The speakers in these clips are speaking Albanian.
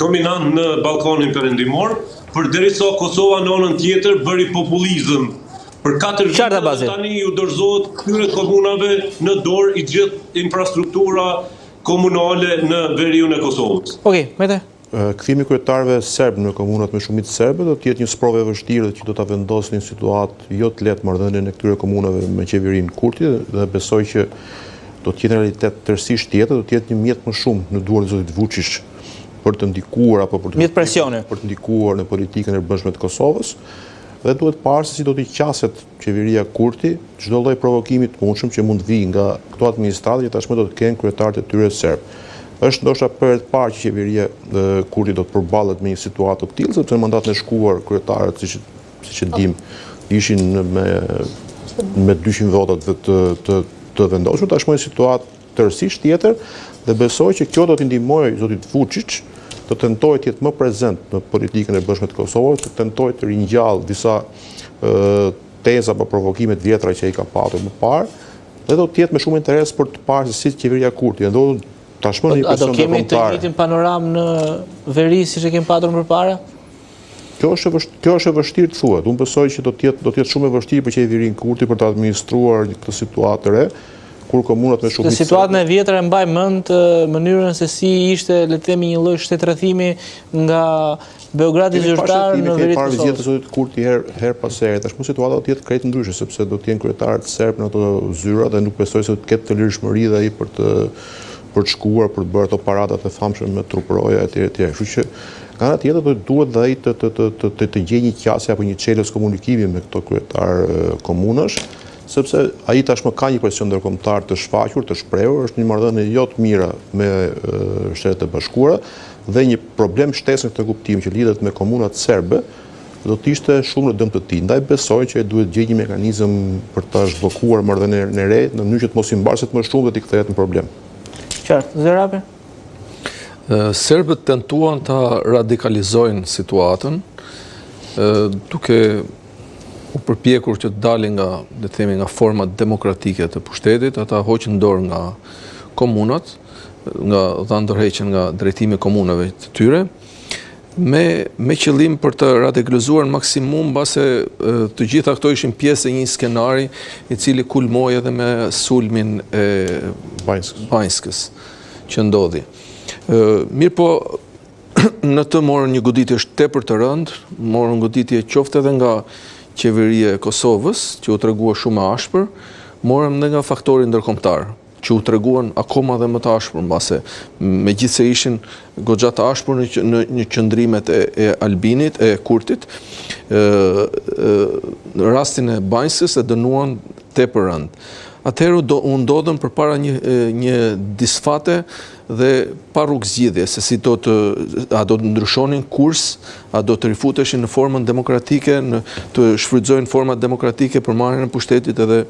dominant në balkonin perëndimor, përderisa Kosova në anën tjetër bëri populizëm. Për 4 vite tani ju dorëzohet këtyre komunave në dorë i gjithë infrastruktura komunale në veriun e Kosovës. Okej, Mete. Kthimi kryetarëve serb në komunat me shumicë serbe do të jetë një sprovë e vështirë që do ta vendosë një situatë jo të lehtë marrëdhënien e këtyre komunave me qeverinë Kurti dhe besoj që do të jetë në realitet tërësisht tjetër, do të jetë një mjet më shumë në duart e zotit Vučić për të ndikuar apo për të ndikuar në politikën e brendshme të Kosovës. Dhe duhet parë se si do t'i qaset qeveria Kurti çdo lloj provokimi të mundshëm që mund të vijë nga këto administratë që tashmë do të kenë kryetarët e tyre serb. Është ndoshta për të parë që qeveria Kurti do të përballet me një situatë të tillë, sepse në mandatin e shkuar kryetarët, siç e dim, ishin me 200 vota të vendosur. Tashmë është situatë tërësisht tjetër dhe besoj që kjo do t'i ndihmojë zotit Vučić të tentojë të jetë më prezent në politikën e brendshme të Kosovës, të tentojë të ringjallë disa teza apo provokime të vjetra që ai ka patur më parë, dhe do të jetë me shumë interes për të parë se si qeveria Kurti ndodhet tashmë në një pozicion ndërkombëtar. A do kemi të njëjtin panoramë në veri siç e kemi patur më parë? Kjo është e vështirë të thuhet. Unë besoj që do të jetë shumë e vështirë për qeverinë Kurti për të administruar këtë situatë të re, kur komunat me shumicë. Situatën e vjetër e mbaj mend mënyrën se si ishte, le të themi, një lloj shtetërrëthimi nga Beogradi zyrtar në veri të Kosovës. Parë vizitën e zotit Kurti her pas here. Tashmë situata do të jetë krejt ndryshe sepse do të jenë kryetarët serb në ato zyra dhe nuk besoj se do të ketë të lirshmëri dhe ai për të shkuar për të bërë ato paradat e famshme me truproja etj. Kështu që nga ana tjetër duhet dhe ai të gjejë një qasje apo një çelës komunikimi me këto kryetar komunash, sepse ai tashmë ka një presion ndërkombëtar të shfaqur, të shprehur, është një marrëdhënie jo të mira me Shtetet e Bashkuara dhe një problem shtesë në këtë kuptim që lidhet me komunat serbe do të ishte shumë në dëm të tij. Ndaj besoj që duhet gjejë një mekanizëm për ta zhbllokuar marrëdhënien e re në mënyrë që të mos i mbarset më shumë dhe të kthehet në problem. Qartë, Zerapi? Serbët tentuan ta radikalizojnë situatën duke u përpjekur që të dalin nga format demokratike të pushtetit, ata hoqën dorë nga komunat, dhe ndërheqën nga drejtimi komunave të tyre, me qëllim për të radikalizuar në maksimum, mbase të gjitha këto ishin pjesë e një skenari i cili kulmoi edhe me sulmin e Banjskës që ndodhi. Mirë po, në të morën një goditje tepër të rëndë, morën goditje qoftë edhe nga qeveria e Kosovës, që u tregua shumë e ashpër, morëm edhe nga faktori ndërkombëtar, që u treguan akoma dhe më të ashpër, mbase megjithse ishin goxha të ashpër në qëndrimet e Albinit, e Kurtit, në rastin e Banjskës e dënuan tepër rënd. Atëherë u ndodhen përpara një disfate dhe pa rrugëzgjidhje se si a do të ndryshonin kurs, a do të rifuteshin në formën demokratike, të shfrytëzojnë format demokratike për marrjen e pushtetit edhe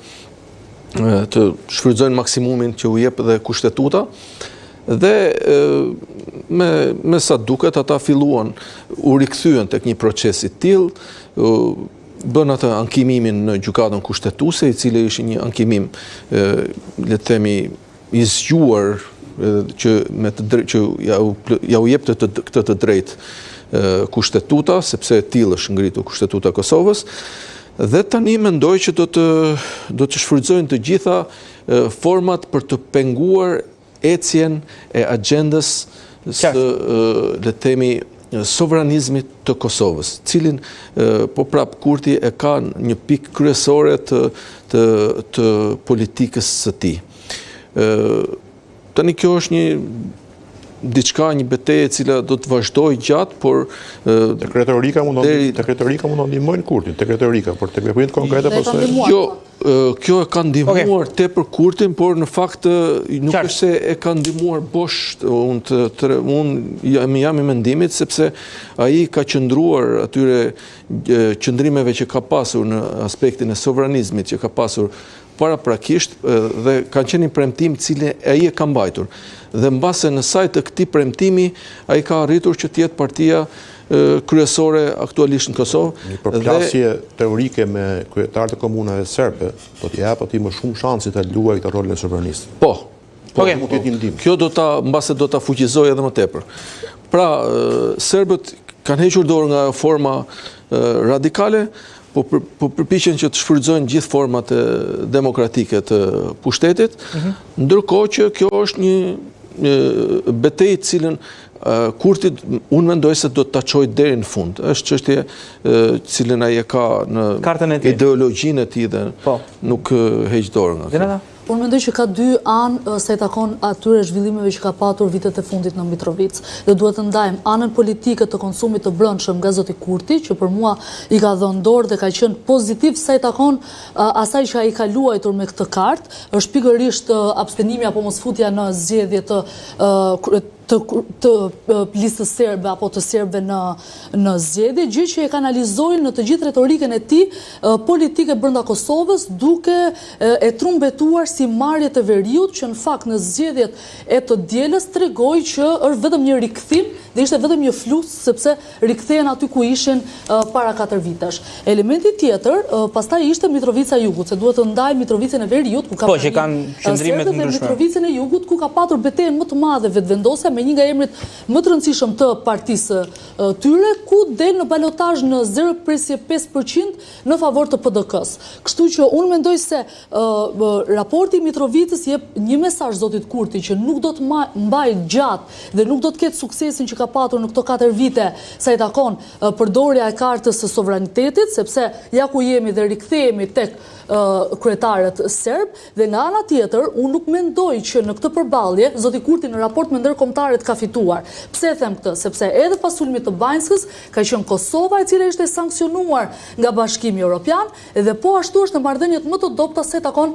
të shfrytëzojnë maksimumin që u jep dhe kushtetuta. Dhe me sa duket ata filluan u rikthyen tek një proces i tillë, bën atë ankimimin në gjykatën kushtetuese, i cili ishte një ankimim, le të themi, i zgjuar që ja u jepte këtë të drejtë kushtetuta, sepse e tillë është ngritur kushtetuta e Kosovës, dhe tani mendoj që do të shfrytëzojnë të gjitha format për të penguar ecjen e agjendës së, le të themi, sovranizmit të Kosovës, cilin po prap Kurti e ka një pikë kryesore të politikës së tij. Tani kjo është një betejë e cila do të vazhdojë gjatë, por tek retorika mund të ndihmojnë Kurtin, tek retorika, por tek veprimet konkrete kjo e ka ndihmuar tepër Kurtin, por në fakt nuk është se e ka ndihmuar bosh. Unë jam i mendimit sepse ai ka qëndruar atyre qëndrimeve që ka pasur në aspektin e sovranizmit që ka pasur paraprakisht dhe kanë qenë një premtim cilë ai e ka mbajtur. Dhe mbase në saj të këtij premtimi ai ka arritur që të jetë partia kryesore aktualisht në Kosovë. Një përplasje teorike me kryetarët e komunave serbe do t'i jap atij më shumë shanse të luajë këtë rolin e sovranistë. Po. Kjo mbase do ta fuqizojë edhe më tepër. Pra, serbët kanë hequr dorë nga forma radikale, po përpiqen që të shfrytëzojnë gjithë format demokratike të pushtetit, ndërkohë që kjo është një betejë cilën Kurti unë mendoj se do të çojë deri në fund. Është çështje cilën ai e ka në ideologjinë e tij dhe nuk heq dorë nga kjo. Unë mendoj që ka dy anë sa i takon atyre zhvillimeve që ka patur vitet e fundit në Mitrovic. Dhe duhet të ndajmë anën politike të konsumit të brendshëm nga zoti Kurti, që për mua i ka dhënë dorë dhe ka qenë pozitiv sa i takon asaj që ai ka luajtur me këtë kartë, është pikërisht abstenimi apo mosfutja në zgjedhje të listës serbe apo të serbëve në zgjedhje, gjë që e kanalizojnë në të gjithë retorikën e tij politike brenda Kosovës, duke e trumbetuar si marrje të veriut, që në fakt në zgjedhjet e të dielës tregoi që është vetëm një rikthim dhe ishte vetëm një flus, sepse rikthehen aty ku ishin para 4 vitesh. Elementi tjetër, pastaj ishte Mitrovica e Jugut, se duhet të ndaj Mitrovicën e Veriut, ku ka që kanë qëndrime të ndryshme. Mitrovicën e Jugut, ku ka patur betejën më të madhe vetvendosja me një nga emrit më të rëndësishëm të partisë tyre, ku del në balotazh në 0.5% në favor të PDK-s. Kështu që unë mendoj se raporti i Mitrovicës jep një mesazh zotit Kurti që nuk do të mbajë gjatë dhe nuk do të ketë suksesin që ka patur në këto 4 vite sa i takon përdorja e kartës së sovranitetit, sepse ja ku jemi dhe rikthehemi tek kryetarët serb, dhe nga ana tjetër unë nuk mendoj që në këtë përballje zoti Kurti në raport me ndërkombëtarët ka fituar. Pse e them këtë? Sepse edhe pas sulmit të Banjskës ka qenë Kosova e cila ishte sankcionuar nga Bashkimi Evropian, dhe po ashtu është në marrëdhëniet më të dobta se takon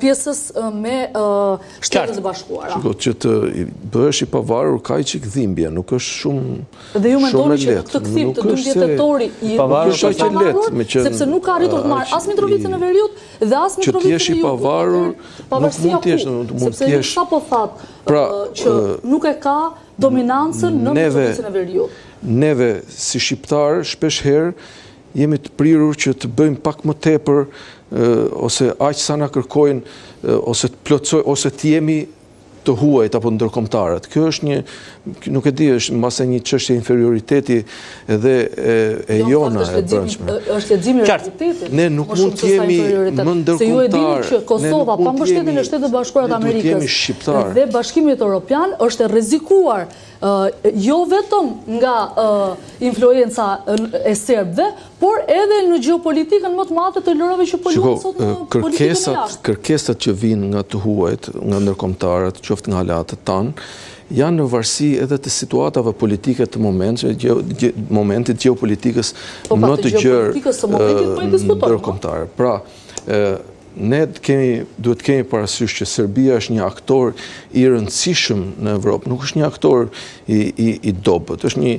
pjesës me Shtetet e Bashkuara. Shiko, që të bëhesh i pavarur ka çik dhimbje, nuk është shumë dhe ju mendoni që këtë kthim të 12 tetori i pavarur, sepse nuk ka arritur të marrë as Mitrovicën e Veriut dhe as Mitrovicën e Jugut. Që ti i pavarur, nuk mund të jesh, sepse sa po thatë që nuk e ka dominancën në Mitrovicën e Veriut. Neve si shqiptarë shpesh herë jemi të prirur që të bëjmë pak më tepër ose aq sa na kërkojnë ose të plotësoj ose të jemi të huajt apo ndërkombëtarët. Kjo është një, nuk e di, është mbase një çështje inferioriteti edhe e jona e brendshme. Është leximi i realitetit. Ne nuk mund të jemi më ndërkombëtar. Se ju e dini që Kosova pa mbështetjen e Shtetit të Bashkuar të Amerikës dhe Bashkimit Evropian është rrezikuar jo vetëm nga influenca e serbëve, por edhe në gjeopolitikën më të madhe të lërave që po luajnë sot në politikën e jashtë. Kërkesat që vinë nga të huajt, nga ndërkombëtarët, qoftë nga aleatët tanë, janë në varësi edhe të situatave politike të momentit gjeopolitikës më të gjerë ndërkombëtare. Pra, ne duhet kemi parasysh që Serbia është një aktor i rëndësishëm në Evropë, nuk është një aktor i dobët, është një